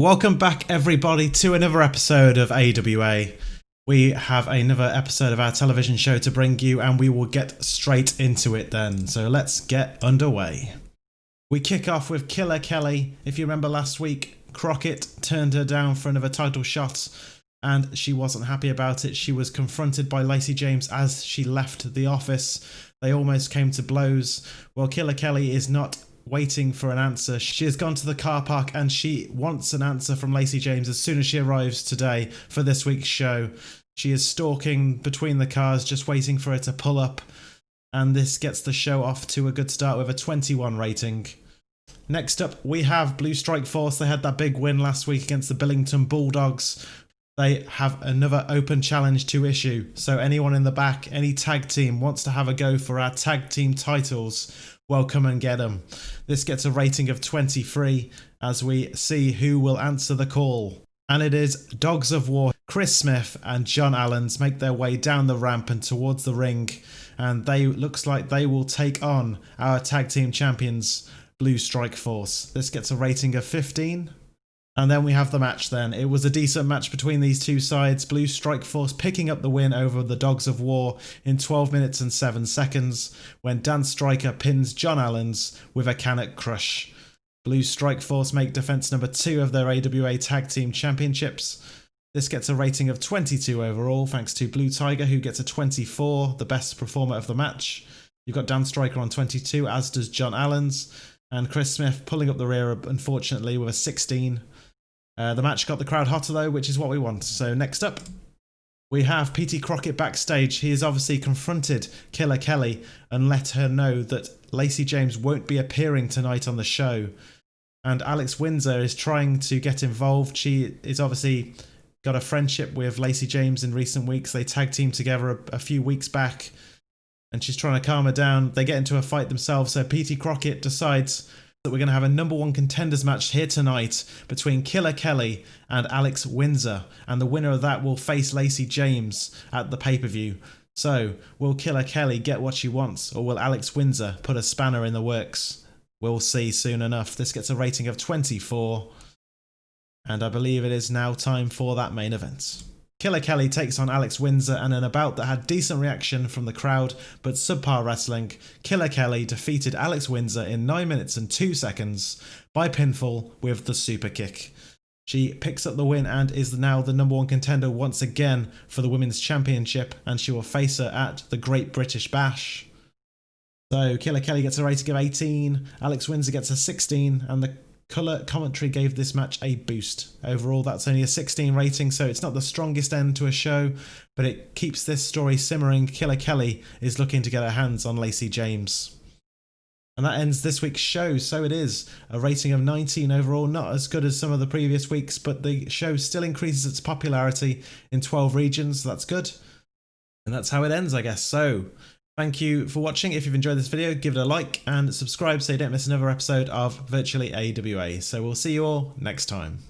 Welcome back, everybody, to another episode of AWA. We have another episode of our television show to bring you, and we will get straight into it then. So let's get underway. We kick off with Killer Kelly. If you remember last week, Crockett turned her down for another title shot, and she wasn't happy about it. She was confronted by Lacey James as she left the office. They almost came to blows. Well, Killer Kelly is not waiting for an answer. She has gone to the car park and she wants an answer from Lacey James as soon as she arrives today for this week's show. She is stalking between the cars, just waiting for it to pull up, and this gets the show off to a good start with a 21 rating. Next up, we have Blue Strike Force. They had that big win last week against the Billington Bulldogs. They have another open challenge to issue, so anyone in the back, any tag team wants to have a go for our tag team titles, well, come and get them. This gets a rating of 23 as we see who will answer the call. And it is Dogs of War. Chris Smith and John Allens make their way down the ramp and towards the ring. And looks like they will take on our tag team champions, Blue Strike Force. This gets a rating of 15. And then we have the match then. It was a decent match between these two sides. Blue Strike Force picking up the win over the Dogs of War in 12 minutes and 7 seconds when Dan Stryker pins John Allens with a Canuck Crush. Blue Strike Force make defense number 2 of their AWA Tag Team Championships. This gets a rating of 22 overall, thanks to Blue Tiger, who gets a 24, the best performer of the match. You've got Dan Stryker on 22, as does John Allens, and Chris Smith pulling up the rear, unfortunately, with a 16. The match got the crowd hotter though, which is what we want. So next up, we have P.T. Crockett backstage. He has obviously confronted Killer Kelly and let her know that Lacey James won't be appearing tonight on the show. And Alex Windsor is trying to get involved. She is obviously got a friendship with Lacey James in recent weeks. They tag teamed together a few weeks back, and she's trying to calm her down. They get into a fight themselves, so P.T. Crockett decides that we're going to have a number 1 contenders match here tonight between Killer Kelly and Alex Windsor, and the winner of that will face Lacey James at the pay-per-view. So, will Killer Kelly get what she wants, or will Alex Windsor put a spanner in the works? We'll see soon enough. This gets a rating of 24, and I believe it is now time for that main event. Killer Kelly takes on Alex Windsor, and in a bout that had decent reaction from the crowd but subpar wrestling, Killer Kelly defeated Alex Windsor in 9 minutes and 2 seconds by pinfall with the super kick. She picks up the win and is now the number 1 contender once again for the Women's Championship, and she will face her at the Great British Bash. So Killer Kelly gets a rating of 18, Alex Windsor gets a 16, and the colour commentary gave this match a boost. Overall, that's only a 16 rating, so it's not the strongest end to a show, but it keeps this story simmering. Killer Kelly is looking to get her hands on Lacey James. And that ends this week's show, so it is a rating of 19 overall, not as good as some of the previous weeks, but the show still increases its popularity in 12 regions, so that's good. And that's how it ends, I guess. So thank you for watching. If you've enjoyed this video, give it a like and subscribe so you don't miss another episode of Virtually AWA. So we'll see you all next time.